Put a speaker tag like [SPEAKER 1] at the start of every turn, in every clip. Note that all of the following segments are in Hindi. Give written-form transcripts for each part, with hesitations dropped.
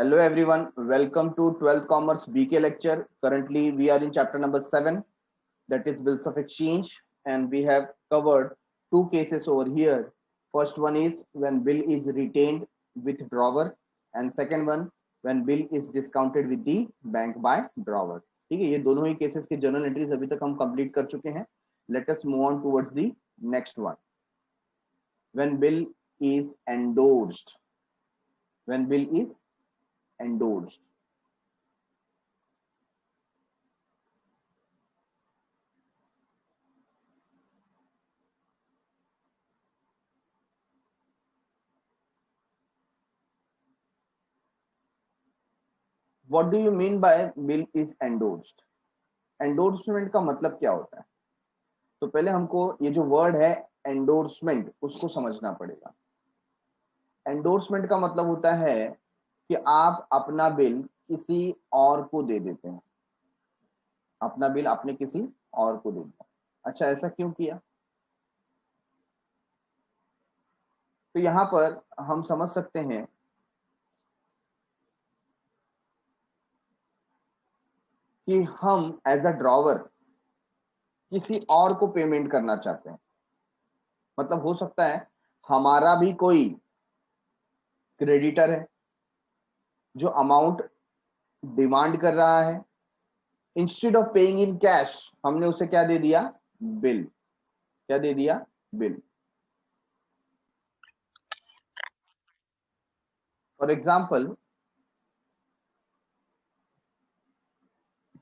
[SPEAKER 1] Hello everyone, welcome to 12th Commerce BK lecture. Currently we are in chapter number 7, that is bills of exchange, and we have covered two cases over here. First one is when bill is retained with drawer, and second one when bill is discounted with the bank by drawer. ठीक है, ये दोनों ही केसेस के जर्नल एंट्रीज अभी तक हम कंप्लीट कर चुके हैं. Let us move on towards the next one. When bill is endorsed. When bill is endorsed. What do you mean by bill is endorsed? Endorsement का मतलब क्या होता है? तो पहले हमको ये जो वर्ड है एंडोर्समेंट उसको समझना पड़ेगा. एंडोर्समेंट का मतलब होता है कि आप अपना बिल किसी और को दे देते हैं. अपना बिल आपने किसी और को दे दिया. अच्छा, ऐसा क्यों किया? तो यहां पर हम समझ सकते हैं कि हम एज अ ड्रॉवर किसी और को पेमेंट करना चाहते हैं. मतलब हो सकता है हमारा भी कोई क्रेडिटर है जो अमाउंट डिमांड कर रहा है. Instead of paying in cash हमने उसे क्या दे दिया? बिल. क्या दे दिया? Bill. For example,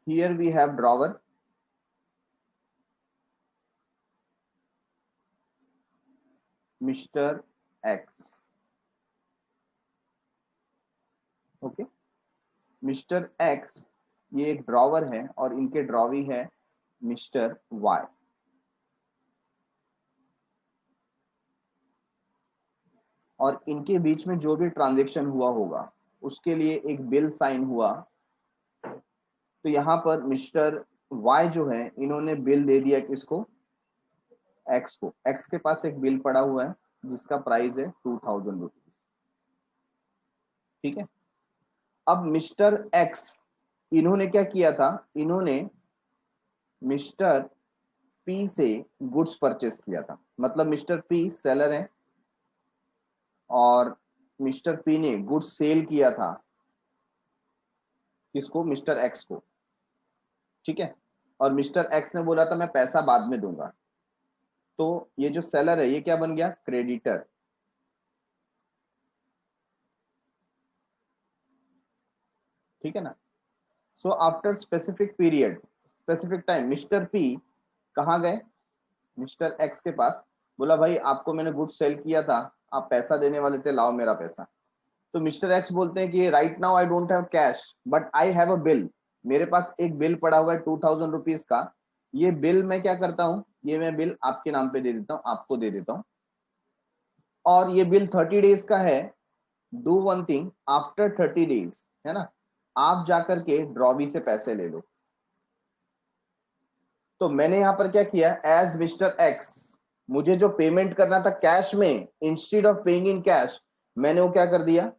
[SPEAKER 1] here we have drawer, Mr. X. Okay, mister x ये एक ड्रॉवर है और इनके ड्रॉवी है मिस्टर वाई. और इनके बीच में जो भी ट्रांजैक्शन हुआ होगा उसके लिए एक बिल साइन हुआ. तो यहां पर मिस्टर वाई जो है इन्होंने बिल दे दिया किसको? एक्स को. एक्स के पास एक बिल पड़ा हुआ है जिसका प्राइस है 2000 रुपीज. ठीक है. अब मिस्टर एक्स इन्होंने क्या किया था? इन्होंने मिस्टर पी से गुड्स परचेस किया था. मतलब मिस्टर पी सेलर है और मिस्टर पी ने गुड्स सेल किया था किसको? मिस्टर एक्स को. ठीक है. और मिस्टर एक्स ने बोला था मैं पैसा बाद में दूंगा. तो ये जो सेलर है ये क्या बन गया? क्रेडिटर. ठीक है ना. So after specific period, specific time, mister P कहाँ गए? मिस्टर एक्स के पास. बोला भाई आपको मैंने गुड्स सेल किया था, आप पैसा देने वाले थे, लाओ मेरा पैसा. तो मिस्टर एक्स बोलते हैं कि right now I don't have cash but I have a bill. मेरे पास एक बिल पड़ा हुआ है 2000 रुपीज का. ये बिल मैं क्या करता हूं? ये मैं बिल आपके नाम पे दे देता हूं, आपको दे देता हूं. और ये बिल 30 डेज का है. Do one thing, after 30 days है ना, आप जाकर के ड्रॉवी से पैसे ले लो. तो मैंने यहां पर क्या किया? एज मिस्टर एक्स मुझे जो पेमेंट करना था कैश में, instead of paying in cash मैंने वो क्या कर दिया?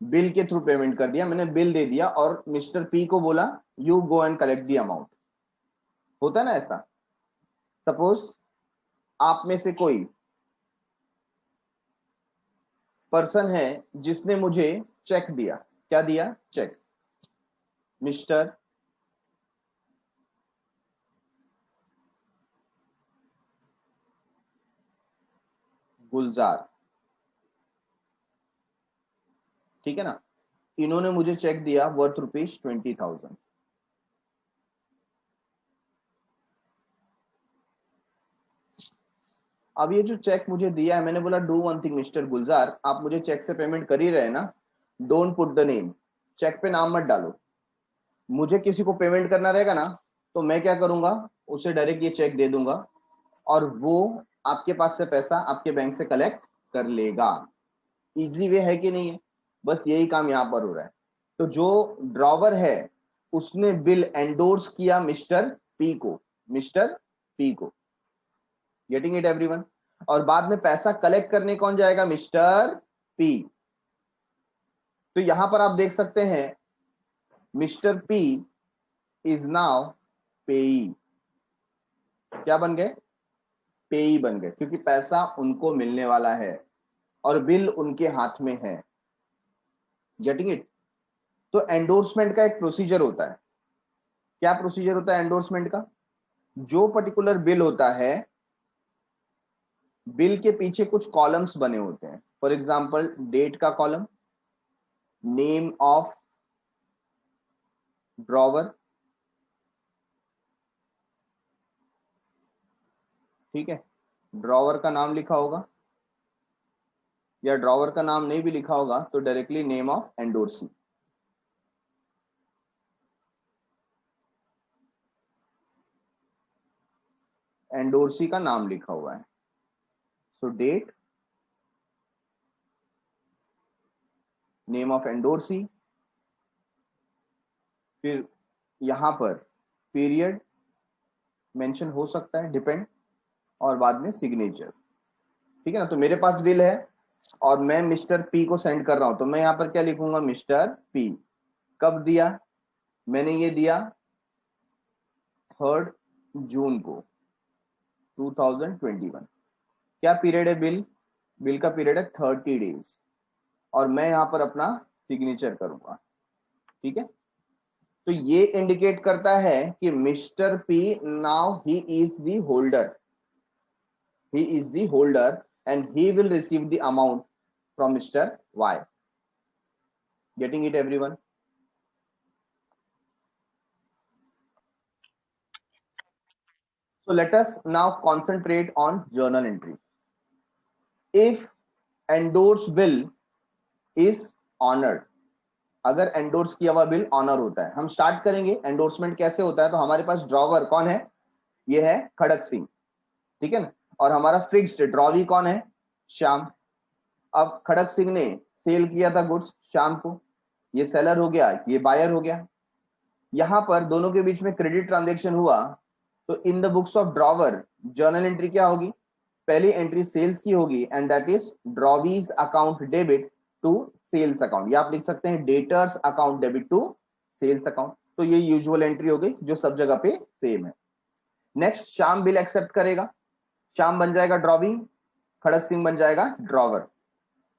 [SPEAKER 1] बिल के थ्रू पेमेंट कर दिया. मैंने बिल दे दिया और मिस्टर पी को बोला you go and collect the amount. होता है ना ऐसा. सपोज आप में से कोई पर्सन है जिसने मुझे चेक दिया. क्या दिया? चेक. मिस्टर गुलजार. ठीक है ना. इन्होंने मुझे चेक दिया वर्थ रुपीज 20,000. अब ये जो चेक मुझे दिया है, मैंने बोला do one thing mister Gulzar, आप मुझे चेक से पेमेंट कर ही रहे ना, don't put the name. Cheque पे नाम मत डालो. मुझे किसी को पेमेंट करना रहेगा ना तो मैं क्या करूंगा? उसे डायरेक्ट ये चेक दे दूंगा और वो आपके पास से पैसा आपके बैंक से कलेक्ट कर लेगा. इजी वे है कि नहीं है? बस यही काम यहां पर हो रहा है. तो जो ड्रॉवर है उसने बिल एंडोर्स किया मिस्टर पी को. मिस्टर पी को. Getting it everyone? और बाद में पैसा कलेक्ट करने कौन जाएगा? Mister P. तो यहां पर आप देख सकते हैं मिस्टर पी इज नाउ पेई। क्या बन गए? पेई बन गए, क्योंकि पैसा उनको मिलने वाला है और बिल उनके हाथ में है। Getting it? तो एंडोर्समेंट का एक प्रोसीजर होता है। क्या प्रोसीजर होता है एंडोर्समेंट का? जो पर्टिकुलर बिल होता है, बिल के पीछे कुछ कॉलम्स बने होते हैं। फॉर एग्जांपल डेट का कॉलम, नेम ऑफ ड्रॉवर, ठीक है, ड्रॉवर का नाम लिखा होगा, या ड्रॉवर का नाम नहीं भी लिखा होगा तो directly name of endorsee. Endorsee का नाम लिखा हुआ है। सो डेट, नेम ऑफ एंडोर्सी, फिर यहां पर पीरियड मेंशन हो सकता है, डिपेंड, और बाद में सिग्नेचर। ठीक है ना? तो मेरे पास बिल है और मैं मिस्टर पी को सेंड कर रहा हूं, तो मैं यहां पर क्या लिखूंगा? Mister P. कब दिया? मैंने ये दिया 3 जून को 2021। क्या पीरियड है बिल? बिल का पीरियड है 30 डेज, और मैं यहां पर अपना सिग्नेचर करूंगा। ठीक है? तो ये इंडिकेट करता है कि mister P now he is the holder, he is the holder and he will receive the amount from Mr. Y. Getting it, everyone? So let us now concentrate on journal entry. If endorsed bill is honored, अगर एंडोर्स किया हुआ बिल ऑनर होता है, हम स्टार्ट करेंगे एंडोर्समेंट कैसे होता है। तो हमारे पास ड्रॉवर कौन है? ये है खड़क सिंह, ठीक है ना? और हमारा फिक्स्ड ड्रॉवी कौन है? श्याम। अब खड़क सिंह ने सेल किया था गुड्स श्याम को, ये सेलर हो गया, ये बायर हो गया। यहां पर दोनों के बीच में क्रेडिट ट्रांजेक्शन हुआ, तो in the books of drawer journal entry क्या होगी? पहली एंट्री सेल्स की होगी, and that is drawee's account debit to sales account, या आप लिख सकते हैं debtors account debit to sales account. तो ये यूजुअल एंट्री हो गई जो सब जगह पे सेम है। नेक्स्ट, श्याम बिल एक्सेप्ट करेगा, श्याम बन जाएगा ड्रॉवी, खड़क सिंह बन जाएगा ड्रॉवर।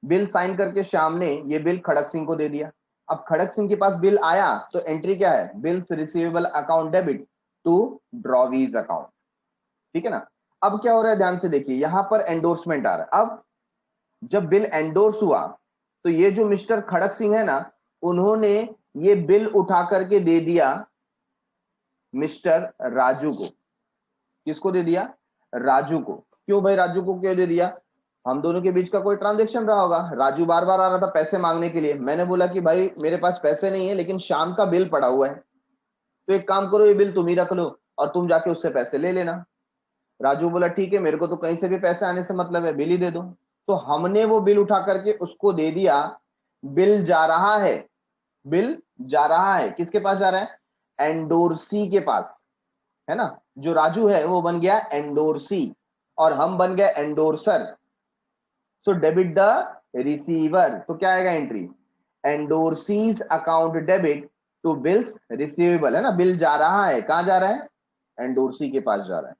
[SPEAKER 1] बिल साइन करके श्याम ने ये बिल खड़क सिंह को दे दिया। अब खड़क सिंह के पास बिल आया तो एंट्री क्या है? Bills receivable account debit to drawee's account. ठीक है ना? अब क्या हो रहा है ध्यान से देखिए, यहां पर एंडोर्समेंट आ रहा है। अब जब बिल एंडोर्स हुआ तो ये जो मिस्टर खड़क सिंह है ना, उन्होंने ये बिल उठा करके दे दिया मिस्टर राजू को। किसको दे दिया? राजू को। क्यों भाई राजू को क्यों दे दिया? हम दोनों के बीच का कोई ट्रांजेक्शन रहा होगा, राजू बार बार आ रहा था पैसे मांगने के लिए, मैंने बोला कि भाई मेरे पास पैसे नहीं है लेकिन शाम का बिल पड़ा हुआ है, तो एक काम करो ये बिल तुम ही रख लो और तुम जाके उससे पैसे ले लेना। राजू बोला ठीक है, मेरे को तो कहीं से भी पैसे आने से मतलब है, बिल ही दे दो। तो हमने वो बिल उठा करके उसको दे दिया। बिल जा रहा है, बिल जा रहा है, किसके पास जा रहा है? एंडोर्सी के पास, है ना? जो राजू है वो बन गया एंडोर्सी और हम बन गए endorser. So debit the receiver, तो क्या आएगा entry? Endorsee's account debit to bills receivable, है ना? बिल जा रहा है, कहां जा रहा है? एंडोर्सी के पास जा रहा है।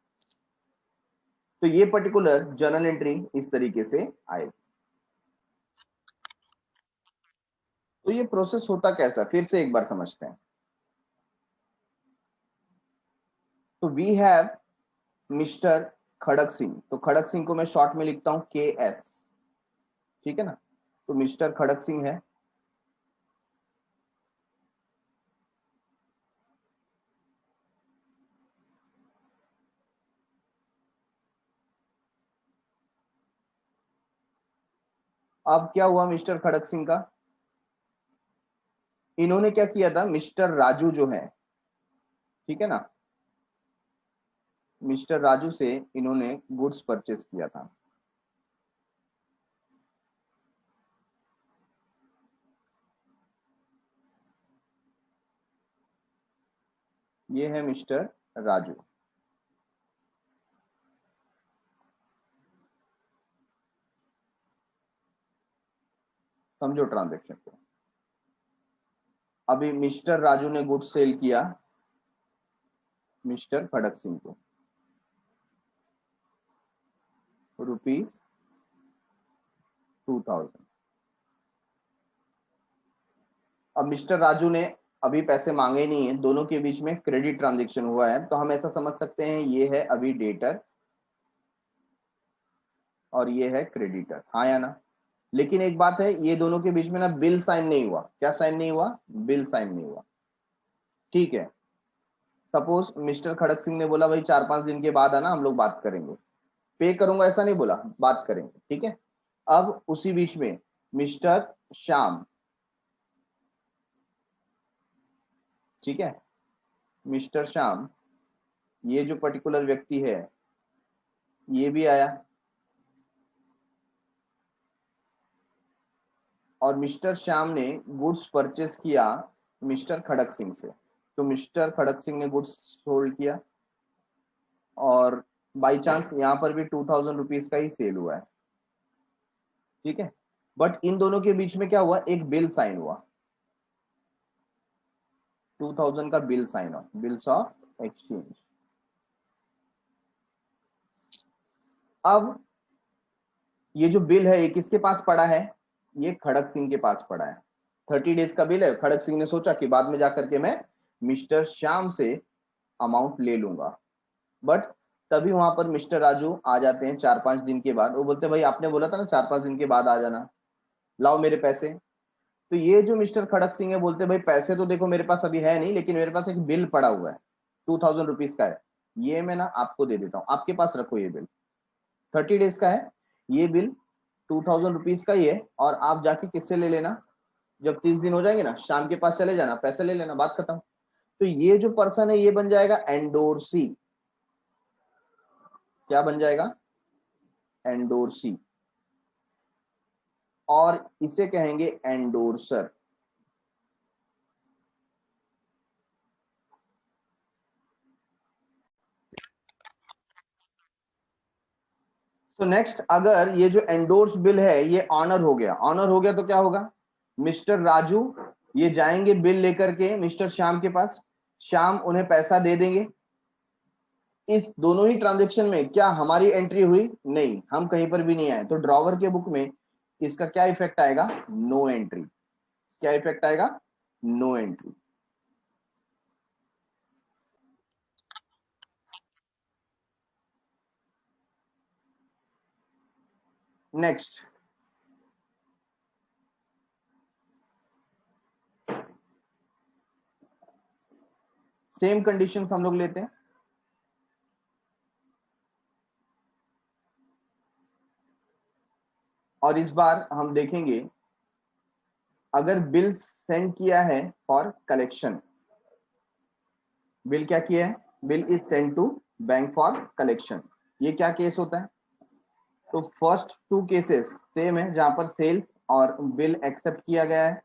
[SPEAKER 1] तो ये पर्टिकुलर जर्नल एंट्री इस तरीके से आएगी। तो ये प्रोसेस होता कैसा, फिर से एक बार समझते हैं। तो वी हैव मिस्टर खड़क सिंह, तो खड़क सिंह को मैं शॉर्ट में लिखता हूं KS, ठीक है ना? तो मिस्टर खड़क सिंह है, अब क्या हुआ मिस्टर खड़क सिंह का? इन्होंने क्या किया था, मिस्टर राजू जो है, ठीक है ना, मिस्टर राजू से इन्होंने गुड्स परचेस किया था। ये है मिस्टर राजू, समझो ट्रांजेक्शन को। अभी मिस्टर राजू ने गुड्स सेल किया मिस्टर खड़क सिंह को ₹2000। अब मिस्टर राजू ने अभी पैसे मांगे नहीं है, दोनों के बीच में क्रेडिट ट्रांजेक्शन हुआ है, तो हम ऐसा समझ सकते हैं ये है अभी डेटर और ये है क्रेडिटर, हाँ या ना। लेकिन एक बात है, ये दोनों के बीच में ना बिल साइन नहीं हुआ। क्या साइन नहीं हुआ? बिल साइन नहीं हुआ। ठीक है, सपोज मिस्टर खड़क सिंह ने बोला भाई 4-5 दिन के बाद आना, हम लोग बात करेंगे, पे करूंगा ऐसा नहीं बोला, बात करेंगे, ठीक है। अब उसी बीच में मिस्टर श्याम, ठीक है, मिस्टर श्याम, ये जो पर्टिकुलर व्यक्ति है ये भी आया और मिस्टर श्याम ने गुड्स परचेस किया मिस्टर खड़क सिंह से। तो मिस्टर खड़क सिंह ने गुड्स होल्ड किया और बाई चांस यहाँ पर भी 2000 रुपीज का ही सेल हुआ है, ठीक है। बट इन दोनों के बीच में क्या हुआ? एक बिल साइन हुआ, 2000 का बिल साइन हुआ, बिल्स ऑफ एक्सचेंज। अब ये जो बिल है ये किसके पास पड़ा है? ये खड़क सिंह के पास पड़ा है। 30 डेज का बिल है। खड़क सिंह ने सोचा कि बाद में जाकर के मैं मिस्टर श्याम से अमाउंट ले लूंगा, बट तभी वहां पर मिस्टर राजू आ जाते हैं 4-5 दिन के बाद। वो बोलते भाई आपने बोला था ना 4-5 दिन के बाद आ जाना, लाओ मेरे पैसे। तो ये जो मिस्टर खड़क सिंह है बोलते भाई पैसे तो देखो मेरे पास अभी है नहीं, लेकिन मेरे पास एक बिल पड़ा हुआ है 2000 रुपीज का है, ये मैं ना आपको दे देता हूँ, आपके पास रखो ये बिल, 30 डेज का है ये बिल, 2000 रुपीज का ही है। और आप जाके किससे ले लेना, जब 30 दिन हो जाएंगे ना शाम के पास चले जाना, पैसे ले लेना, बात खत्म। तो ये जो पर्सन है ये बन जाएगा एंडोर्सी। क्या बन जाएगा? एंडोर्सी। और इसे कहेंगे एंडोर्सर। तो नेक्स्ट, अगर ये जो एंडोर्स बिल है ये ऑनर हो गया, ऑनर हो गया तो क्या होगा? मिस्टर राजू ये जाएंगे बिल लेकर के मिस्टर श्याम के पास, श्याम उन्हें पैसा दे देंगे। इस दोनों ही ट्रांजेक्शन में क्या हमारी एंट्री हुई? नहीं, हम कहीं पर भी नहीं आए। तो ड्रॉवर के बुक में इसका क्या इफेक्ट आएगा? No entry. क्या इफेक्ट आएगा? No entry. Next, same condition हम लोग लेते हैं। और इस बार हम देखेंगे अगर बिल सेंड किया है फॉर कलेक्शन, बिल क्या किया है? Bill is send to bank for collection, ये क्या केस होता है? तो फर्स्ट 2 केसेस सेम है, जहां पर सेल्स और बिल एक्सेप्ट किया गया है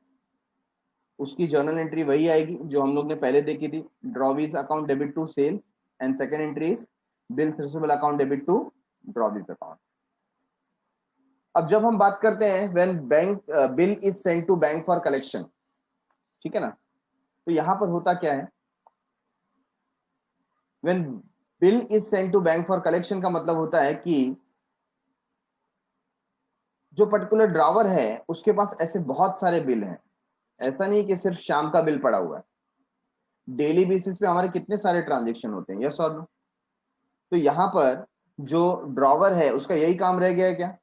[SPEAKER 1] उसकी जर्नल एंट्री वही आएगी जो हम लोग ने पहले देखी थी, drawee's account debit to sales, and second entry is bills receivable account debit to drawee's account. अब जब हम बात करते हैं when bank bill is send to bank for collection, ठीक है ना, तो यहां पर होता क्या है? When bill is send to bank for collection का मतलब होता है कि जो पर्टिकुलर ड्रावर है उसके पास ऐसे बहुत सारे बिल हैं। ऐसा नहीं कि सिर्फ शाम का बिल पड़ा हुआ है, डेली बेसिस पे हमारे कितने सारे ट्रांजेक्शन होते हैं, यस और नो। तो यहां पर जो ड्रॉवर है उसका यही काम रह गया है क्या?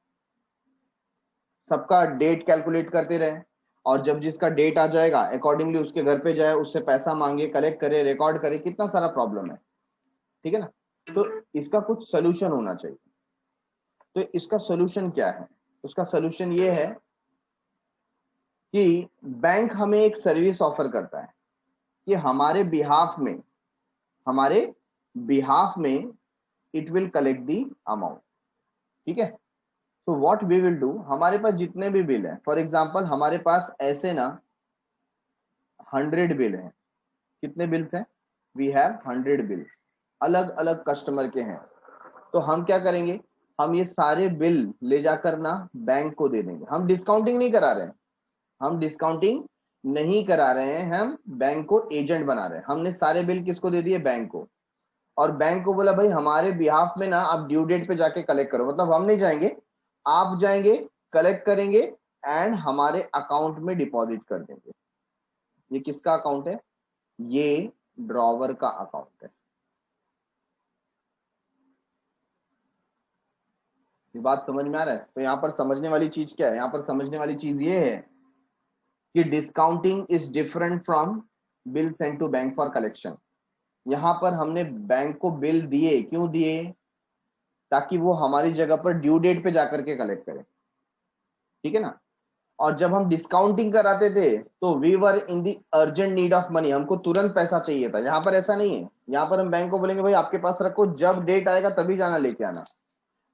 [SPEAKER 1] सबका डेट कैलकुलेट करते रहे और जब जिसका डेट आ जाएगा अकॉर्डिंगली उसके घर पे जाए, उससे पैसा मांगे, कलेक्ट करे, रिकॉर्ड करे, कितना सारा प्रॉब्लम है, ठीक है ना। तो इसका कुछ सोल्यूशन होना चाहिए। तो इसका सोल्यूशन क्या है? उसका सोल्यूशन ये है कि बैंक हमें एक सर्विस ऑफर करता है कि हमारे बिहाफ में it will collect the amount, ठीक है। तो व्हाट वी विल डू, हमारे पास जितने भी बिल हैं, फॉर एग्जांपल हमारे पास ऐसे ना 100 बिल हैं। कितने बिल्स हैं? वी हैव 100 बिल्स, अलग अलग कस्टमर के हैं। तो हम क्या करेंगे, हम ये सारे बिल ले जाकर ना बैंक को दे देंगे। हम डिस्काउंटिंग नहीं करा रहे हैं, हम डिस्काउंटिंग नहीं करा रहे हैं, हम बैंक को एजेंट बना रहे हैं। हमने सारे बिल किसको दे दिए? बैंक को। और बैंक को बोला भाई हमारे बिहाफ में ना आप ड्यू डेट पे जाके कलेक्ट करो, मतलब हम नहीं जाएंगे, आप जाएंगे, कलेक्ट करेंगे एंड हमारे अकाउंट में डिपॉजिट कर देंगे। ये किसका अकाउंट है? ये ड्रॉवर का अकाउंट है। ये बात समझ में आ रहा है? तो यहाँ पर समझने वाली चीज क्या है? यहाँ पर समझने वाली चीज ये है कि discounting is different from bill send to bank for collection. यहाँ पर हमने बैंक को बिल दिए, क्यों दिए? ताकि वो हमारी जगह पर ड्यू डेट पे जाकर के कलेक्ट करे, ठीक है ना। और जब हम डिस्काउंटिंग कराते थे तो we were in the urgent need of money, हमको तुरंत पैसा चाहिए था। यहाँ पर ऐसा नहीं है, यहाँ पर हम बैंक को बोलेंगे भाई आपके पास रखो, जब डेट आएगा तभी जाना लेके आना।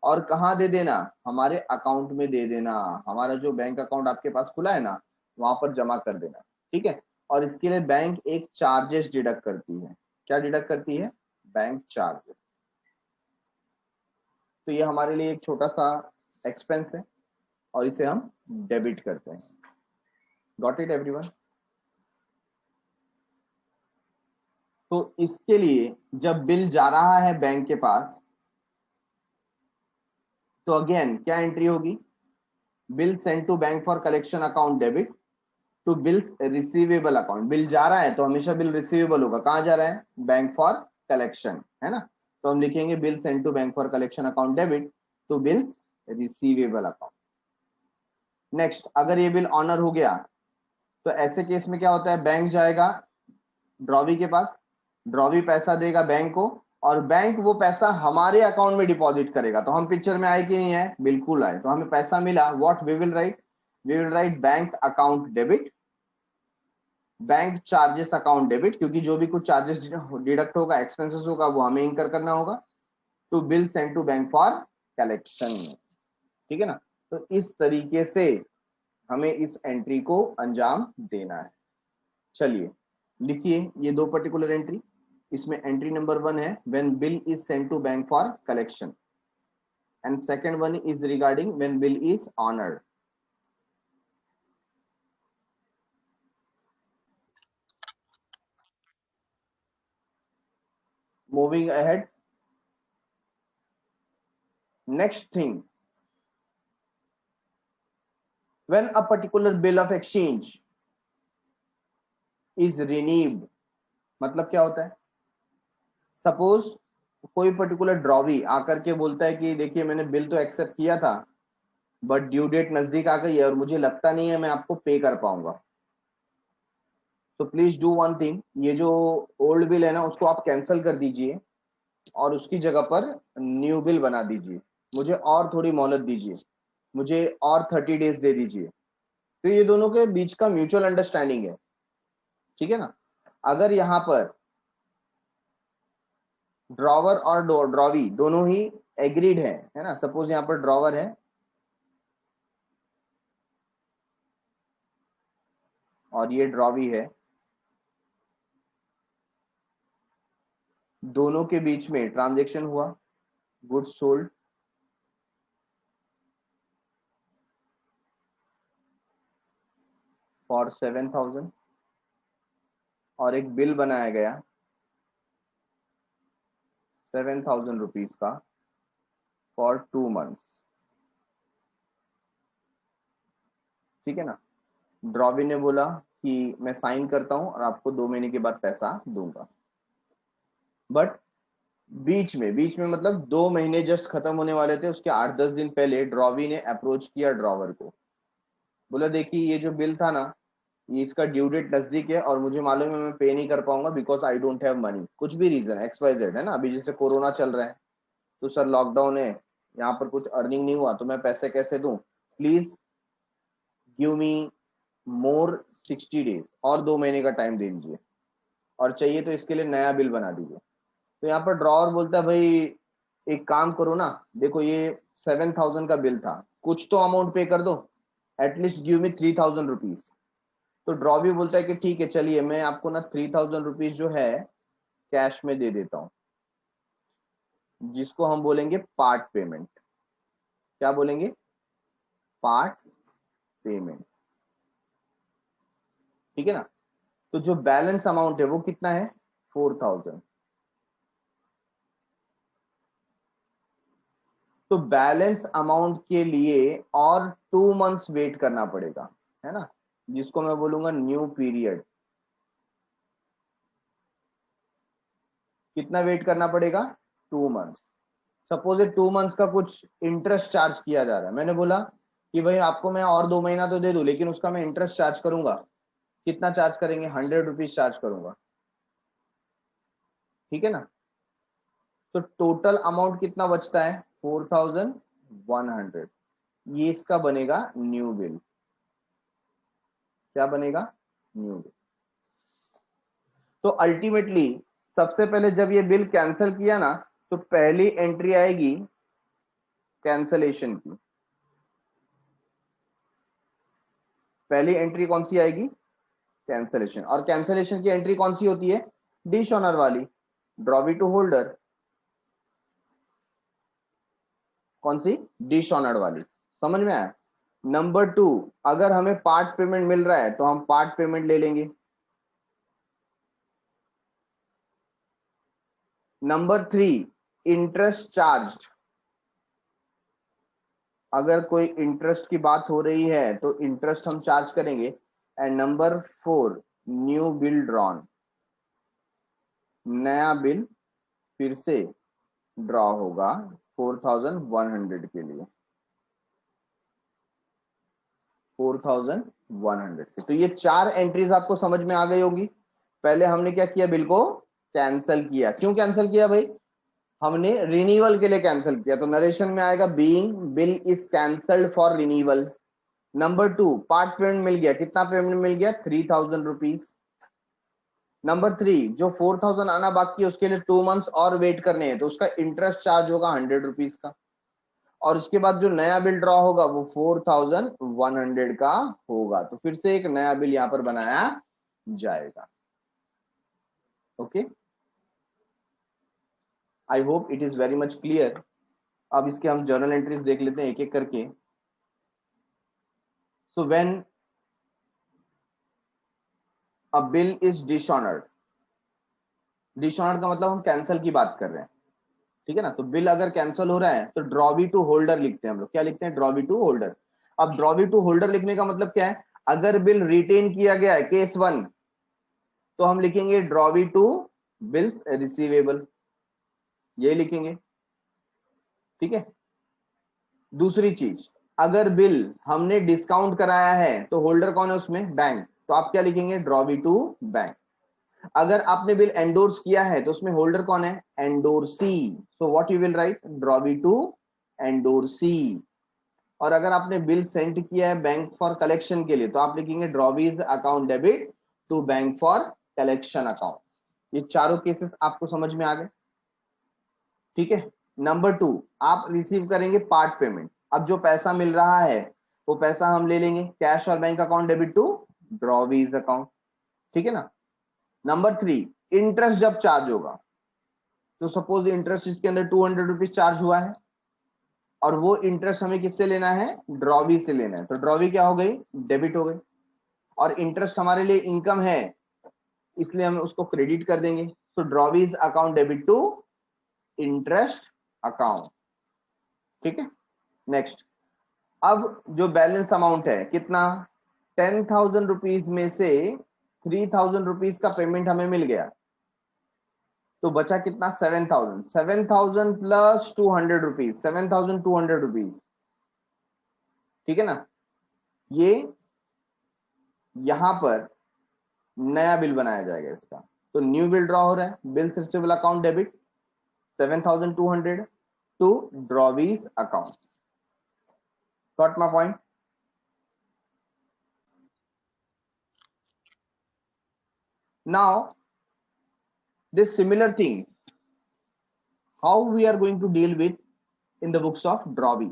[SPEAKER 1] और कहाँ दे देना? हमारे अकाउंट में दे देना, हमारा जो बैंक अकाउंट आपके पास खुला है ना वहां पर जमा कर देना, ठीक है। और इसके लिए बैंक एक चार्जेस डिडक्ट करती है। क्या डिडक्ट करती है? Bank charges. तो ये हमारे लिए एक छोटा सा एक्सपेंस है और इसे हम डेबिट करते हैं। Got it everyone? तो इसके लिए जब बिल जा रहा है बैंक के पास तो अगेन क्या एंट्री होगी? Bill send to bank for collection account debit to bills receivable account. Bill जा रहा है तो हमेशा बिल रिसीवेबल होगा। कहां जा रहा है? बैंक फॉर कलेक्शन, है ना। तो हम लिखेंगे bill send to bank for collection account debit to bills receivable account. Next, अगर ये बिल ऑनर हो गया तो ऐसे केस में क्या होता है? बैंक जाएगा ड्रॉवी के पास, ड्रॉवी पैसा देगा बैंक को और बैंक वो पैसा हमारे अकाउंट में डिपॉजिट करेगा। तो हम पिक्चर में आए कि नहीं है? बिल्कुल आए। तो हमें पैसा मिला, what we will write? We will write bank account debit, bank charges account debit, क्योंकि जो भी कुछ चार्जेस डिडक्ट होगा, एक्सपेंसेस होगा, वो हमें इंकर करना होगा, to bill send to bank for collection, ठीक है ना। तो इस तरीके से हमें इस एंट्री को अंजाम देना है। चलिए लिखिए ये दो पर्टिकुलर एंट्री। इसमें एंट्री नंबर 1 है when bill is sent to bank for collection and second one is regarding when bill is honoured. Moving ahead, next thing, when a particular bill of exchange is renewed, मतलब क्या होता है? सपोज कोई पर्टिकुलर ड्रॉवी आकर के बोलता है कि देखिए मैंने बिल तो एक्सेप्ट किया था बट ड्यू डेट नजदीक आ गई है और मुझे लगता नहीं है मैं आपको पे कर पाऊंगा। तो प्लीज डू वन थिंग, ये जो ओल्ड बिल है ना उसको आप कैंसिल कर दीजिए और उसकी जगह पर न्यू बिल बना दीजिए। मुझे और थोड़ी मोहलत दीजिए, मुझे और 30 डेज दे दीजिए। तो ये दोनों के बीच का म्यूचुअल अंडरस्टैंडिंग है, ठीक है ना। अगर यहाँ पर ड्रॉवर और ड्रॉवी दोनों ही एग्रीड है ना। सपोज यहाँ पर ड्रॉवर है और ये ड्रॉवी है, दोनों के बीच में ट्रांजेक्शन हुआ, गुड्स सोल्ड फॉर 7,000 और एक बिल बनाया गया 7,000 रुपीज का फॉर 2 मंथ्स, ठीक है ना। ड्रॉवी ने बोला कि मैं साइन करता हूं और आपको 2 महीने के बाद पैसा दूंगा। बट बीच में मतलब 2 महीने जस्ट खत्म होने वाले थे, उसके 8-10 दिन पहले ड्रॉवी ने अप्रोच किया ड्रॉवर को, बोला देखिए ये जो बिल था ना ये इसका ड्यू डेट नजदीक है और मुझे मालूम है मैं पे नहीं कर पाऊंगा because I don't have money. कुछ भी रीजन XYZ है ना, अभी जैसे कोरोना चल रहा है तो सर लॉकडाउन है, यहाँ पर कुछ अर्निंग नहीं हुआ तो मैं पैसे कैसे दूं, please give me more 60 days, और 2 महीने का टाइम दे दीजिए और चाहिए तो इसके लिए नया बिल बना दीजिए। तो यहाँ पर ड्रॉवर बोलता है भाई एक काम करो ना, देखो ये 7,000 का बिल था, कुछ तो अमाउंट पे कर दो, एटलीस्ट गिव मी 3,000 रुपीज। तो ड्रॉवी बोलता है कि ठीक है चलिए मैं आपको ना 3,000 रुपीज जो है कैश में दे देता हूँ, जिसको हम बोलेंगे पार्ट पेमेंट। क्या बोलेंगे? Part payment. ठीक है ना। तो जो बैलेंस अमाउंट है वो कितना है 4000। तो बैलेंस अमाउंट के लिए और 2 मंथ्स वेट करना पड़ेगा, है ना, जिसको मैं बोलूंगा न्यू पीरियड। कितना वेट करना पड़ेगा 2 मंथ्स। सपोज 2 मंथ्स का कुछ इंटरेस्ट चार्ज किया जा रहा है, मैंने बोला कि भाई आपको मैं और 2 महीना तो दे दूं, लेकिन उसका मैं इंटरेस्ट चार्ज करूंगा। कितना चार्ज करेंगे 100 रुपीज चार्ज करूंगा, ठीक है ना। तो टोटल अमाउंट कितना बचता है 4100। ये इसका बनेगा न्यू बिल। क्या बनेगा न्यू बिल। तो अल्टीमेटली सबसे पहले जब ये बिल कैंसिल किया ना, तो पहली एंट्री आएगी कैंसलेशन की। पहली एंट्री कौन सी आएगी कैंसलेशन। और कैंसलेशन की एंट्री कौन सी होती है डिश ऑनर वाली, ड्रॉबी टू होल्डर। कौन सी डिश ऑनर वाली, समझ में आया। नंबर 2, अगर हमें पार्ट पेमेंट मिल रहा है तो हम पार्ट पेमेंट ले लेंगे। Number 3, interest charge. अगर कोई इंटरेस्ट की बात हो रही है तो इंटरेस्ट हम चार्ज करेंगे। And number 4, new bill drawn. नया बिल फिर से ड्रॉ होगा 4100 के लिए, 4100 के। तो ये 4 एंट्रीज आपको समझ में आ गई होगी। पहले हमने क्या किया, बिल को कैंसिल किया। क्यों कैंसिल किया भाई, हमने रिन्यूअल के लिए कैंसिल किया। तो नरेशन में आएगा being bill is cancelled for renewal. Number 2, part payment मिल गया। कितना पेमेंट मिल गया 3000 रुपीज। नंबर 3, जो 4000 आना बाकी है उसके लिए 2 मंथ्स और वेट करने हैं, तो उसका इंटरेस्ट चार्ज होगा 100 रुपीज का। और उसके बाद जो नया बिल ड्रॉ होगा वो 4100 का होगा। तो फिर से एक नया बिल यहां पर बनाया जाएगा। Okay, I hope it is very much clear. अब इसके हम जर्नल एंट्रीज देख लेते हैं एक एक करके। So when a bill is dishonoured, dishonoured का मतलब हम कैंसिल की बात कर रहे हैं, ठीक है ना। तो बिल अगर कैंसिल हो रहा है तो ड्रॉबी टू होल्डर लिखते हैं हम लोग। क्या लिखते हैं ड्रॉबी टू होल्डर। अब ड्रॉबी टू होल्डर लिखने का मतलब क्या है, अगर बिल रिटेन किया गया है केस 1, तो हम लिखेंगे ड्रॉबी टू बिल्स रिसीवेबल, ये लिखेंगे, ठीक है। दूसरी चीज, अगर बिल हमने डिस्काउंट कराया है तो होल्डर कौन है उसमें बैंक, तो आप क्या लिखेंगे ड्रॉबी टू बैंक। अगर आपने बिल एंडोर्स किया है तो उसमें होल्डर कौन है endorsee, so what you will write drawee to endorsee. और अगर आपने बिल सेंड किया है बैंक फॉर कलेक्शन के लिए तो आप लिखेंगे drawee's account debit to bank for collection account. ये चारों केसेस आपको समझ में आ गए, ठीक है। नंबर 2, आप रिसीव करेंगे पार्ट पेमेंट। अब जो पैसा मिल रहा है वो पैसा हम ले लेंगे कैश और bank account debit to drawee's account, ठीक है ना। नंबर 3, इंटरेस्ट जब चार्ज होगा, तो सपोज इंटरेस्ट इसके अंदर 200 रुपीज चार्ज हुआ है और वो इंटरेस्ट हमें किससे लेना है ड्रॉबी से लेना है। तो ड्रॉबी क्या हो गई डेबिट हो गई। और इंटरेस्ट हमारे लिए इनकम है इसलिए हम उसको क्रेडिट कर देंगे। तो drawee's account debit to interest account, ठीक है। नेक्स्ट, अब जो बैलेंस अमाउंट है कितना 10,000 रुपीज में से 3,000 रुपीज का पेमेंट हमें मिल गया, तो बचा कितना 7,000। 7,000 प्लस 200 रुपीज, 7,200 रुपीज, ठीक है ना। ये यहां पर नया बिल बनाया जाएगा इसका। तो न्यू बिल ड्रॉ हो रहा है, bill receivable account debit 7,200 to drawee's account. Got my point. Now this similar thing how we are going to deal with in the books of ड्रॉबी।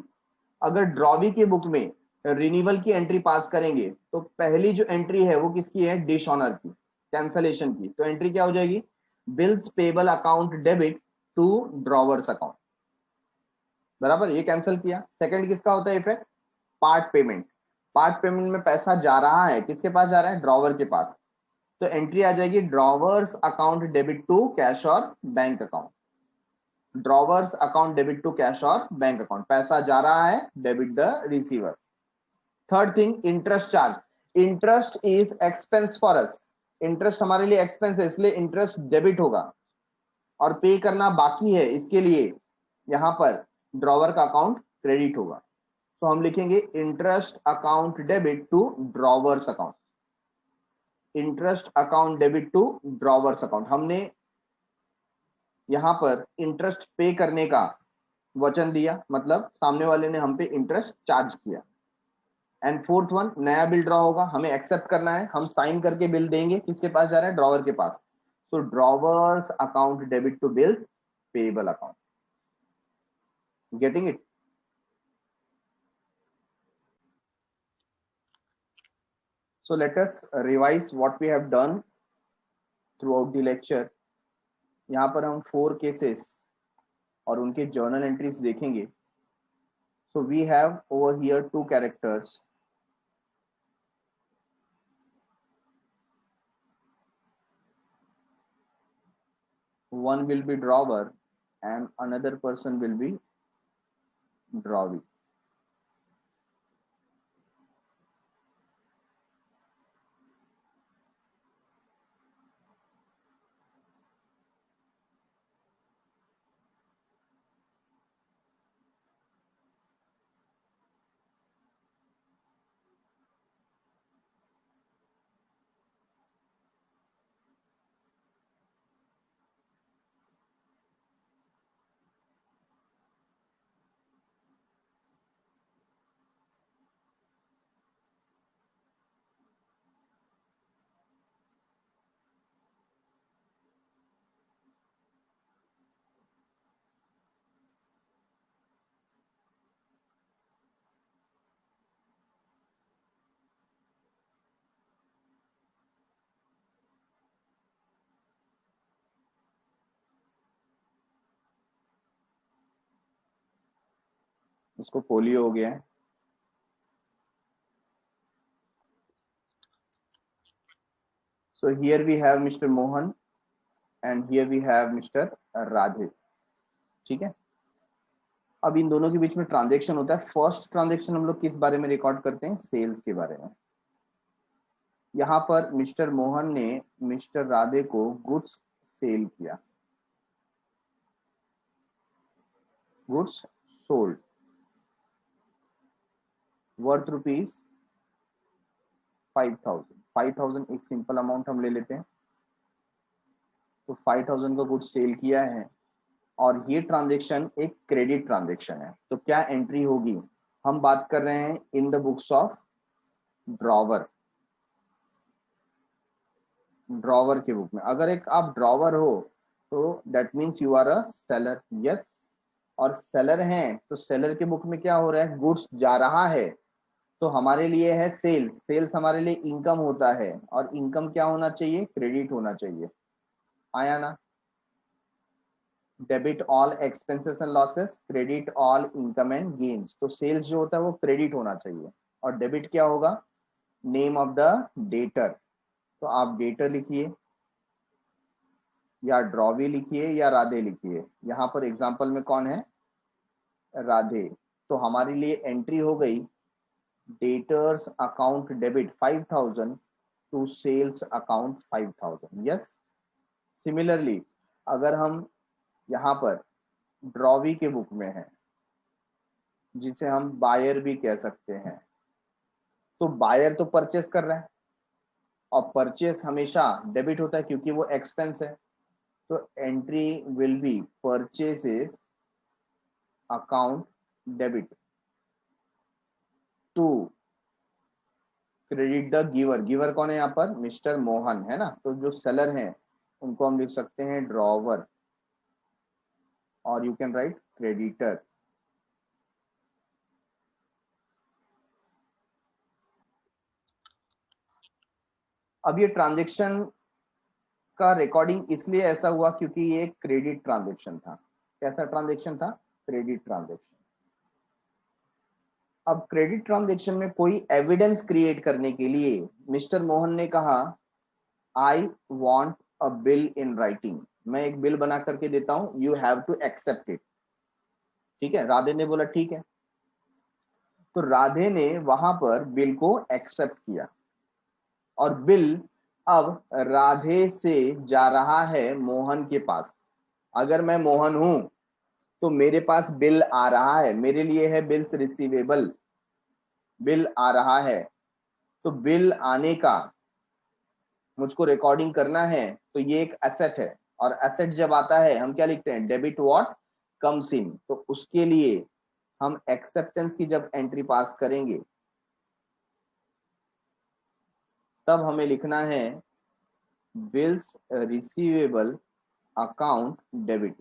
[SPEAKER 1] अगर ड्रॉबी के बुक में रिन्यूअल की एंट्री पास करेंगे तो पहली जो एंट्री है वो किसकी है डिश ऑनर की, कैंसलेशन की। तो एंट्री क्या हो जाएगी bills payable account debit to drawers account, बराबर, ये कैंसिल किया। सेकंड किसका होता है effect part payment. Part payment में पैसा जा रहा है, किसके पास जा रहा है, ड्रॉवर के पास, तो एंट्री आ जाएगी drawer's account debit to cash और bank account. Drawer's account debit to cash और बैंक अकाउंट, पैसा जा रहा है, debit the receiver. Third thing, interest charge. Interest is expense for us, interest हमारे लिए एक्सपेंस है, इसलिए इंटरेस्ट डेबिट होगा और पे करना बाकी है, इसके लिए यहां पर ड्रॉवर का अकाउंट क्रेडिट होगा। तो हम लिखेंगे interest account debit to drawers account, interest account debit to drawers account. हमने यहां पर इंटरेस्ट पे करने का वचन दिया, मतलब सामने वाले ने हम पे इंटरेस्ट चार्ज किया। एंड फोर्थ वन, नया बिल ड्रॉ होगा, हमें एक्सेप्ट करना है, हम साइन करके बिल देंगे, किसके पास जा रहा है, ड्रॉवर के पास। तो drawers account debit to bills payable account. Getting it? So let us revise what we have done throughout the lecture. यहाँ पर हम 4 केसेस और उनके जर्नल एंट्रीज देखेंगे। So we have over here 2 characters. One will be drawer and another person will be drawee. इसको पोलियो हो गया है। So here we have Mr. Mohan and here we have Mr. Radhe. ठीक है, अब इन दोनों के बीच में ट्रांजेक्शन होता है। फर्स्ट ट्रांजेक्शन हम लोग किस बारे में रिकॉर्ड करते हैं, सेल्स के बारे में। यहाँ पर मिस्टर मोहन ने मिस्टर राधे को गुड्स सेल किया, गुड्स सोल्ड वर्थ रुपीज 5000। 5000 एक सिंपल अमाउंट हम ले लेते हैं, तो 5000 का गुड्स सेल किया है और ये ट्रांजेक्शन एक क्रेडिट ट्रांजेक्शन है। तो क्या एंट्री होगी, हम बात कर रहे हैं in the books of drawer, drawer के बुक में। अगर एक आप ड्रॉवर हो तो that means you are a seller, yes. और सेलर हैं तो सेलर के बुक में क्या हो रहा है, गुड्स जा रहा है, तो हमारे लिए है सेल्स। सेल्स हमारे लिए इनकम होता है और इनकम क्या होना चाहिए, क्रेडिट होना चाहिए। आया ना, debit all expenses and losses, credit all income and gains. तो सेल्स जो होता है वो क्रेडिट होना चाहिए और डेबिट क्या होगा, नेम ऑफ द डेटर। तो आप डेटर लिखिए या ड्रॉवी लिखिए या राधे लिखिए। यहाँ पर एग्जाम्पल में कौन है, राधे। तो हमारे लिए एंट्री हो गई debtors account debit 5000 to sales account 5000, yes. Similarly अगर हम यहाँ पर ड्रॉवी के बुक में है, जिसे हम बायर भी कह सकते हैं, तो बायर तो परचेस कर रहा है और परचेस हमेशा डेबिट होता है क्योंकि वो एक्सपेंस है। तो entry will be purchases account debit to credit the giver. Giver कौन है यहाँ पर, मिस्टर मोहन है ना। तो जो सेलर हैं उनको हम लिख सकते हैं ड्रॉवर और यू कैन राइट क्रेडिटर। अब ये ट्रांजेक्शन का रिकॉर्डिंग इसलिए ऐसा हुआ क्योंकि ये क्रेडिट ट्रांजेक्शन था। कैसा ट्रांजेक्शन था, क्रेडिट ट्रांजेक्शन। अब क्रेडिट ट्रांजेक्शन में कोई एविडेंस क्रिएट करने के लिए मिस्टर मोहन ने कहा I want a bill in writing, मैं एक बिल बना करके देता हूं, you have to accept it. ठीक है, राधे ने बोला ठीक है, तो राधे ने वहां पर बिल को एक्सेप्ट किया और बिल अब राधे से जा रहा है मोहन के पास। अगर मैं मोहन हूं तो मेरे पास बिल आ रहा है, मेरे लिए है बिल्स रिसीवेबल, बिल आ रहा है, तो बिल आने का मुझको रिकॉर्डिंग करना है, तो ये एक एसेट है, और एसेट जब आता है हम क्या लिखते हैं, डेबिट व्हाट कम्स इन। तो उसके लिए हम एक्सेप्टेंस की जब एंट्री पास करेंगे तब हमें लिखना है बिल्स रिसीवेबल अकाउंट डेबिट,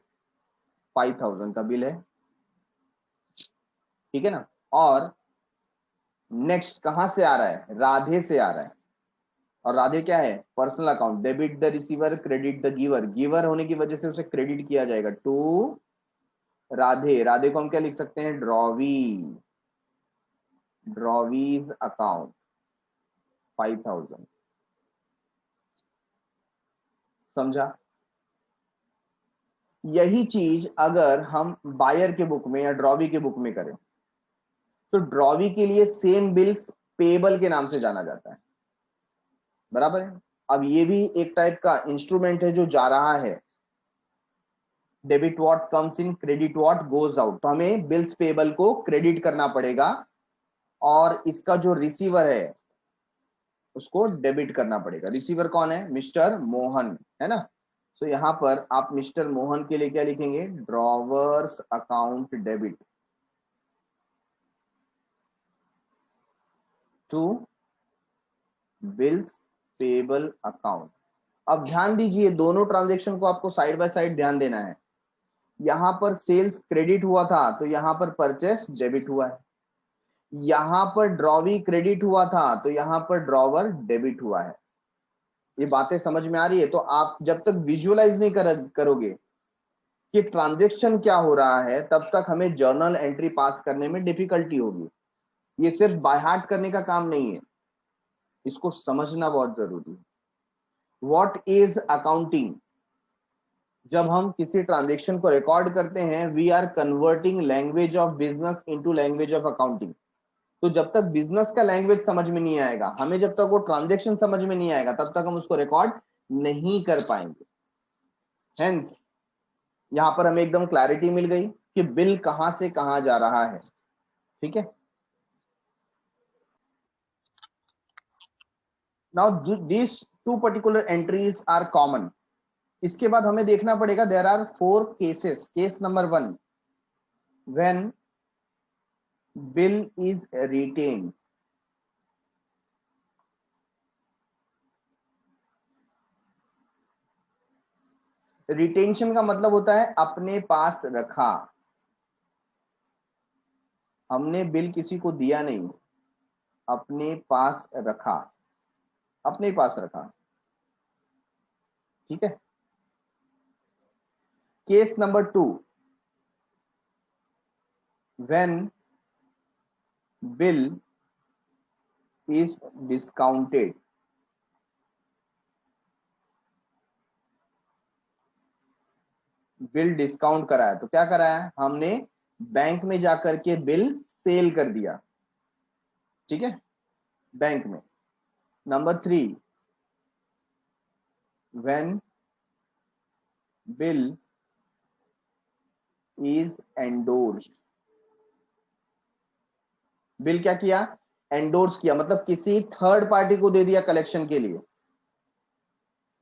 [SPEAKER 1] 5000 का बिल है, ठीक है ना। और नेक्स्ट कहां से आ रहा है, राधे से आ रहा है, और राधे क्या है, personal account, debit the receiver credit the giver, giver होने की वजह से उसे क्रेडिट किया जाएगा टू राधे। राधे को हम क्या लिख सकते हैं, ड्रॉवी, ड्रॉवीज अकाउंट 5000। समझा। यही चीज अगर हम बायर के बुक में या ड्रॉवी के बुक में करें तो ड्रॉवी के लिए सेम बिल्स पेबल के नाम से जाना जाता है, बराबर है। अब ये भी एक टाइप का इंस्ट्रूमेंट है जो जा रहा है, debit what comes in credit what goes out, तो हमें बिल्स पेबल को क्रेडिट करना पड़ेगा और इसका जो रिसीवर है उसको डेबिट करना पड़ेगा। रिसीवर कौन है, मिस्टर मोहन, है ना। तो यहां पर आप मिस्टर मोहन के लिए क्या लिखेंगे, drawers account debit to bills payable account. अब ध्यान दीजिए, दोनों ट्रांजेक्शन को आपको साइड बाय साइड ध्यान देना है। यहां पर सेल्स क्रेडिट हुआ था तो यहां पर परचेस डेबिट हुआ है, यहां पर ड्रॉवी क्रेडिट हुआ था तो यहां पर ड्रॉवर डेबिट हुआ है। ये बातें समझ में आ रही है। तो आप जब तक विजुअलाइज नहीं करोगे कि ट्रांजेक्शन क्या हो रहा है तब तक हमें जर्नल एंट्री पास करने में डिफिकल्टी होगी। ये सिर्फ बाय हार्ट करने का काम नहीं है, इसको समझना बहुत जरूरी है। व्हाट इज अकाउंटिंग, जब हम किसी ट्रांजेक्शन को रिकॉर्ड करते हैं we are converting language of business into language of accounting. तो जब तक बिजनेस का लैंग्वेज समझ में नहीं आएगा, हमें जब तक वो ट्रांजेक्शन समझ में नहीं आएगा तब तक हम उसको रिकॉर्ड नहीं कर पाएंगे। हेंस यहां पर हमें एकदम क्लैरिटी मिल गई कि बिल कहां से कहां जा रहा है, ठीक है। Now this two particular entries are common. इसके बाद हमें देखना पड़ेगा there are 4 cases. Case number 1, when bill is retain. Retention का मतलब होता है अपने पास रखा, हमने बिल किसी को दिया नहीं, अपने पास रखा, अपने पास रखा, ठीक है। Case number 2, when bill is discounted. Bill discount कराया तो क्या कराया, हमने बैंक में जाकर के बिल सेल कर दिया, ठीक है, बैंक में। Number 3, when bill is endorsed. Bill क्या किया, एंडोर्स किया, मतलब किसी थर्ड पार्टी को दे दिया कलेक्शन के लिए।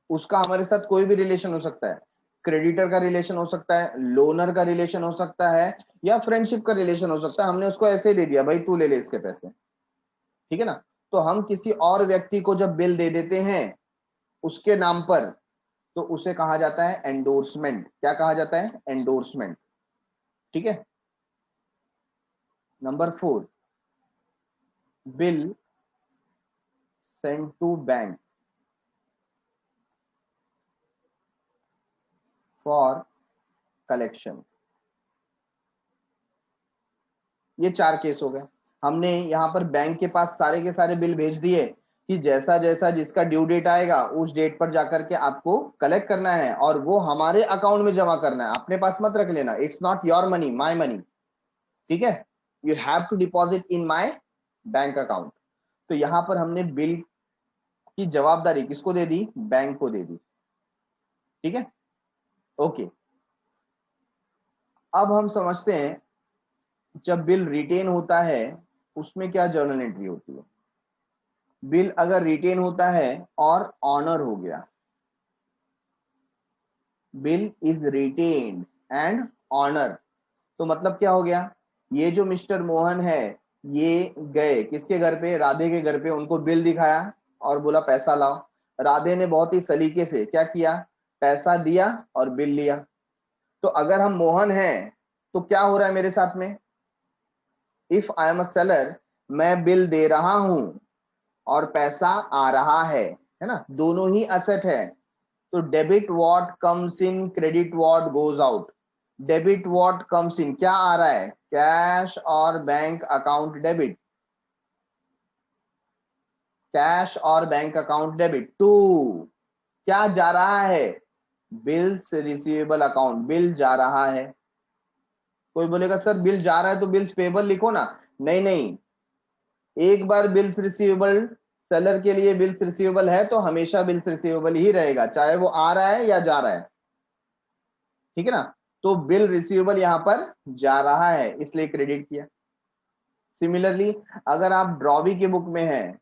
[SPEAKER 1] उसका हमारे साथ कोई भी रिलेशन हो सकता है, क्रेडिटर का रिलेशन हो सकता है, लोनर का रिलेशन हो सकता है, या फ्रेंडशिप का रिलेशन हो सकता है। हमने उसको ऐसे ही दे दिया, भाई तू ले ले इसके पैसे, ठीक है ना। तो हम किसी और व्यक्ति को जब बिल दे देते हैं उसके नाम पर तो उसे कहा जाता है एंडोर्समेंट। क्या कहा जाता है, एंडोर्समेंट, ठीक है। Number 4, bill send to bank for collection. ये 4 केस हो गए। हमने यहाँ पर बैंक के पास सारे के सारे बिल भेज दिए कि जैसा जैसा जिसका ड्यू डेट आएगा उस डेट पर जाकर के आपको कलेक्ट करना है और वो हमारे अकाउंट में जमा करना है, अपने पास मत रख लेना। It's not your money, my money, ठीक है। You have to deposit in my bank account. तो यहां पर हमने बिल की जवाबदारी किसको दे दी? बैंक को दे दी, ठीक है, ओके। अब हम समझते हैं जब बिल रिटेन होता है उसमें क्या जर्नल एंट्री होती है। बिल अगर रिटेन होता है और ऑनर हो गया, bill is retained and honour, तो मतलब क्या हो गया? ये जो मिस्टर मोहन है ये गए किसके घर पे? राधे के घर पे, उनको बिल दिखाया और बोला पैसा लाओ। राधे ने बहुत ही सलीके से क्या किया? पैसा दिया और बिल लिया। तो अगर हम मोहन हैं तो क्या हो रहा है मेरे साथ में? If I am a seller, मैं बिल दे रहा हूं और पैसा आ रहा है ना, दोनों ही असेट है। तो debit what comes in, credit what goes out. Debit what comes इन, क्या आ रहा है? कैश और बैंक अकाउंट डेबिट, कैश और बैंक अकाउंट डेबिट। टू क्या जा रहा है? बिल्स रिसीवेबल अकाउंट, बिल जा रहा है। कोई बोलेगा सर बिल जा रहा है तो बिल्स पेबल लिखो ना। नहीं नहीं, एक बार बिल्स रिसीवेबल, सेलर के लिए बिल्स रिसीवेबल है तो हमेशा बिल्स रिसीवेबल ही रहेगा, चाहे वो आ रहा है या जा रहा है, ठीक है ना। तो बिल रिसीवेबल यहां पर जा रहा है इसलिए क्रेडिट किया। सिमिलरली अगर आप ड्रॉवी के बुक में हैं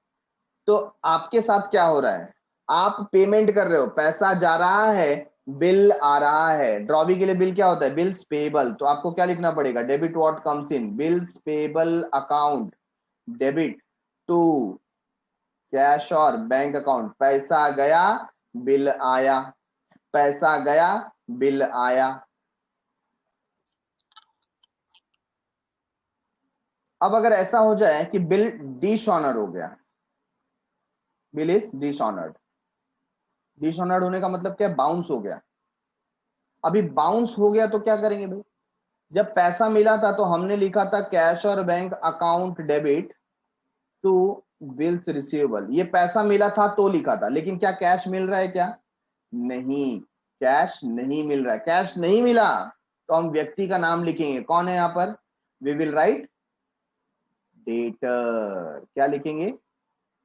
[SPEAKER 1] तो आपके साथ क्या हो रहा है? आप पेमेंट कर रहे हो, पैसा जा रहा है, बिल आ रहा है। ड्रॉवी के लिए बिल क्या होता है? Bills payable. तो आपको क्या लिखना पड़ेगा? Debit what comes in, bills payable account debit to cash और बैंक अकाउंट। पैसा गया, बिल आया, पैसा गया, बिल आया। अब अगर ऐसा हो जाए कि बिल डिसऑनर हो गया, बिल इज डिसऑनर्ड। डिसऑनर्ड होने का मतलब क्या? बाउंस हो गया। अभी बाउंस हो गया तो क्या करेंगे भाई? जब पैसा मिला था तो हमने लिखा था कैश और bank account debit to bills receivable. ये पैसा मिला था तो लिखा था, लेकिन क्या कैश मिल रहा है क्या? नहीं, कैश नहीं मिल रहा है। कैश नहीं मिला तो हम व्यक्ति का नाम लिखेंगे। कौन है यहां पर? We will write debtor. क्या लिखेंगे?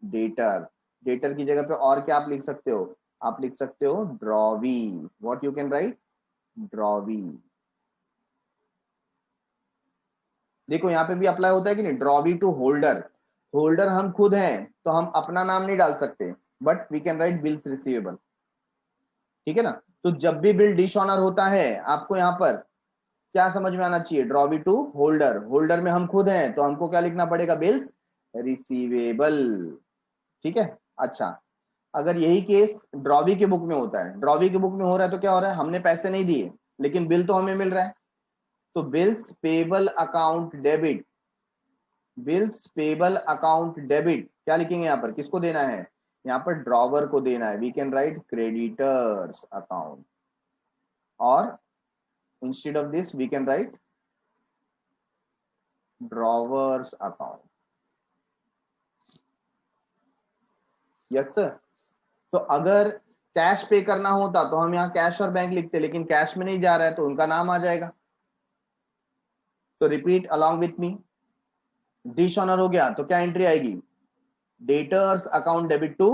[SPEAKER 1] डेटर। डेटर की जगह पे और क्या आप लिख सकते हो? आप लिख सकते हो drawee. What you can right? Drawee. देखो यहाँ पे भी अप्लाई होता है कि नहीं? Drawee to holder. होल्डर हम खुद हैं तो हम अपना नाम नहीं डाल सकते, but we can write bills receivable, ठीक है ना। तो जब भी बिल डिसऑनर होता है आपको यहाँ पर क्या समझ में आना चाहिए? Drawee to holder. होल्डर में हम खुद हैं तो हमको क्या लिखना पड़ेगा? बिल्स रिसीवेबल, ठीक है। अच्छा, अगर यही केस ड्रॉवी के बुक में होता है, ड्रॉवी के बुक में हो रहा है तो क्या हो रहा है? हमने पैसे नहीं दिए लेकिन बिल तो हमें मिल रहा है, तो bills payable account debit. Bills payable account debit क्या लिखेंगे यहाँ पर? किसको देना है? यहाँ पर ड्रॉवर को देना है। We can write creditors account, और instead of this we can write drawer's account. Yes sir. तो अगर कैश पे करना होता तो हम यहाँ कैश और बैंक लिखते, लेकिन कैश में नहीं जा रहा है तो उनका नाम आ जाएगा। तो repeat along with me. Dishonour हो गया तो क्या एंट्री आएगी? Debtors account debit to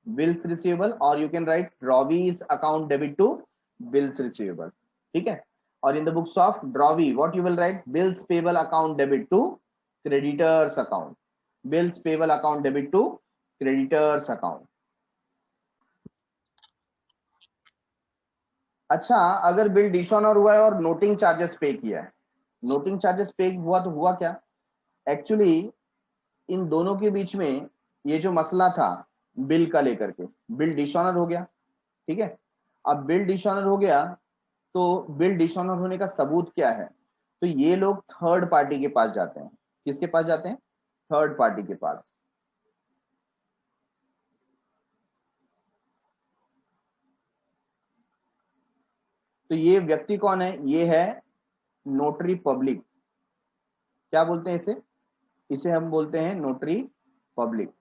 [SPEAKER 1] bills receivable, और you can write drawee's account debit to bills receivable, ठीक है। और in the books of drawee what you will write? Bills payable account debit to creditors account. Bills payable account debit to creditors account. अच्छा, अगर बिल डिसऑनर हुआ है और नोटिंग चार्जेस पे किया है, नोटिंग चार्जेस पे हुआ तो हुआ क्या? एक्चुअली इन दोनों के बीच में ये जो मसला था बिल का लेकर के, बिल डिसऑनर हो गया, ठीक है। अब बिल डिसऑनर हो गया तो बिल डिसऑनर होने का सबूत क्या है? तो ये लोग थर्ड पार्टी के पास जाते हैं। किसके पास जाते हैं? थर्ड पार्टी के पास। तो ये व्यक्ति कौन है? ये है नोटरी पब्लिक। क्या बोलते हैं इसे? इसे हम बोलते हैं नोटरी पब्लिक।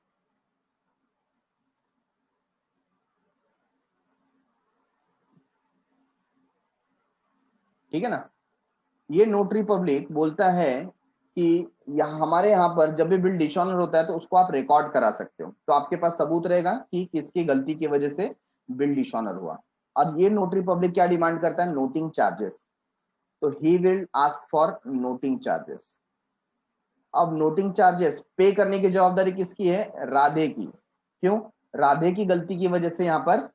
[SPEAKER 1] ठीक है ना। ये नोटरी पब्लिक बोलता है कि हमारे यहाँ पर जब भी बिल डिसऑनर होता है तो उसको आप रिकॉर्ड करा सकते हो, तो आपके पास सबूत रहेगा कि किसकी गलती की वजह से बिल डिसऑनर हुआ। और ये नोटरी पब्लिक क्या डिमांड करता है? Noting charges. तो he will ask for noting charges. अब नोटिंग चार्जेस पे करने की जवाबदारी किसकी है? राधे की। क्यों? राधे की गलती की वजह से यहाँ पर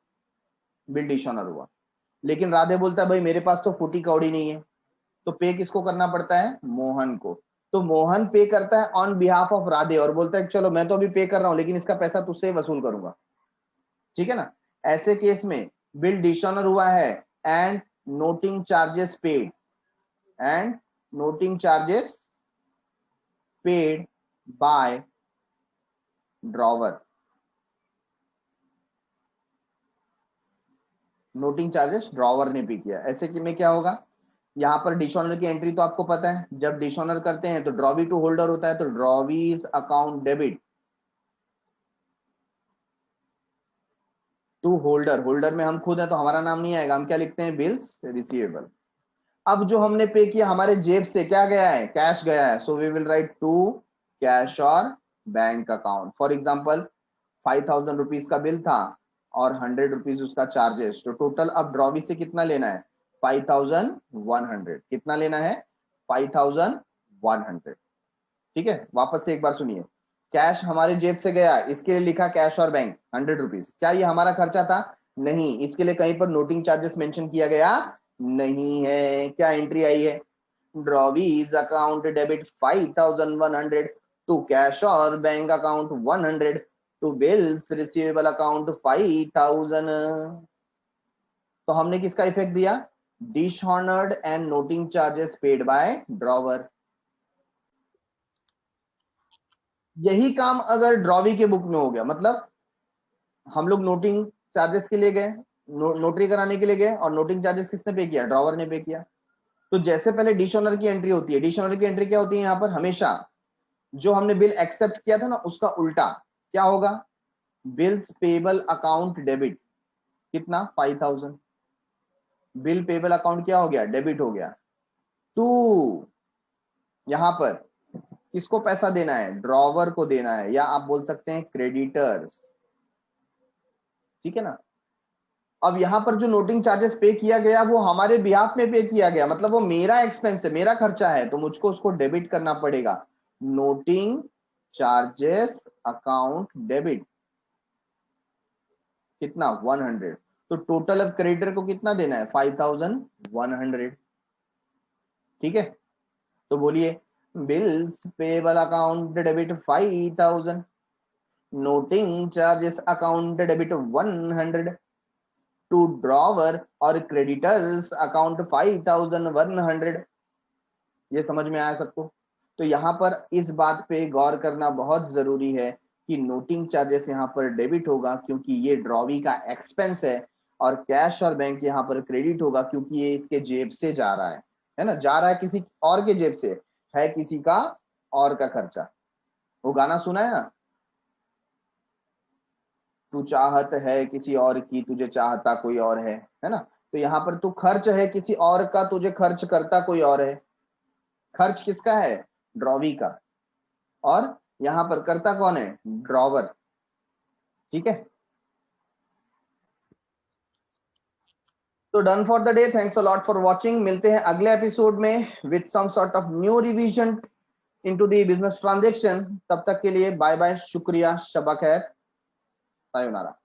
[SPEAKER 1] बिल डिसऑनर हुआ। लेकिन राधे बोलता है भाई मेरे पास तो फूटी कौड़ी नहीं है, तो पे किसको करना पड़ता है? मोहन को। तो मोहन पे करता है ऑन बिहाफ ऑफ राधे और बोलता है चलो मैं तो अभी पे कर रहा हूं लेकिन इसका पैसा तुझसे वसूल करूंगा। ठीक है ना। ऐसे केस में बिल डिसऑनर हुआ है and noting charges paid, and noting charges paid by drawer. Noting charges drawer ने पे किया। ऐसे में क्या होगा? यहाँ पर डिसऑनर की एंट्री तो आपको पता है, जब डिसऑनर करते हैं तो ड्रॉवी टू होल्डर होता है, तो drawee's account debit to holder. Holder में हम खुद है तो हमारा नाम नहीं आएगा, हम क्या लिखते हैं? Bills receivable. अब जो हमने पे किया हमारे जेब से क्या गया है? कैश गया है, so we will write to cash और bank account. For example 5,000 rupees का बिल था और 100 रुपीज उसका चार्जेस, तो टोटल अब ड्रॉवी से कितना लेना है? 5,100। कितना लेना है? 5,100। ठीक है, वापस से एक बार सुनिए। कैश हमारे जेब से गया, इसके लिए लिखा कैश और बैंक 100 रुपीज। क्या ये हमारा खर्चा था? नहीं। इसके लिए कहीं पर नोटिंग चार्जेस मेंशन किया गया नहीं है। क्या एंट्री आई है? Drawee's account debit 5,100 to cash और bank account 100 to bills receivable account 5,000। तो हमने किसका इफेक्ट दिया? Dishonoured and noting charges paid by drawer. यही काम अगर ड्रॉवी के बुक में हो गया, मतलब हम लोग नोटिंग चार्जेस के लिए गए, नोटरी कराने के लिए गए और नोटिंग चार्जेस किसने पे किया? ड्रॉवर ने पे किया। तो जैसे पहले डिसऑनर की एंट्री होती है, डिसऑनर की एंट्री क्या होती है? यहाँ पर हमेशा जो हमने बिल एक्सेप्ट किया था ना उसका उल्टा क्या होगा? Bills payable account debit. कितना? 5,000। बिल पेबल अकाउंट क्या हो गया? डेबिट हो गया। टू, यहां पर किसको पैसा देना है? ड्रॉवर को देना है, या आप बोल सकते हैं क्रेडिटर्स। ठीक है ना। अब यहां पर जो नोटिंग चार्जेस पे किया गया वो हमारे बिहाफ में पे किया गया, मतलब वो मेरा एक्सपेंस है, मेरा खर्चा है, तो मुझको उसको डेबिट करना पड़ेगा। Noting charges account debit. कितना? 100। तो टोटल अब क्रेडिटर को कितना देना है? 5,100। ठीक है। तो बोलिए, bills payable account debit 5,000, noting charges account debit 100 to drawer और क्रेडिटर्स अकाउंट 5,100। ये समझ में आया सबको? तो यहाँ पर इस बात पे गौर करना बहुत जरूरी है कि नोटिंग चार्जेस यहाँ पर डेबिट होगा क्योंकि ये ड्रॉवी का एक्सपेंस है, और कैश और बैंक यहाँ पर क्रेडिट होगा क्योंकि ये इसके जेब से जा रहा है ना, जा रहा है किसी और के जेब से, है किसी का और का खर्चा। वो गाना सुना है ना, तू चाहत है किसी और की, तुझे चाहता कोई और है ना। तो यहाँ पर तू खर्च है किसी और का, तुझे खर्च करता कोई और है। खर्च किसका है? ड्रॉवी का। और यहाँ पर करता कौन है? ड्रॉवर। ठीक है। तो done for the day, thanks a lot for watching. मिलते हैं अगले एपिसोड में with some sort of new revision into the business transaction. तब तक के लिए बाय बाय, शुक्रिया, शबा खैर, सायोनारा।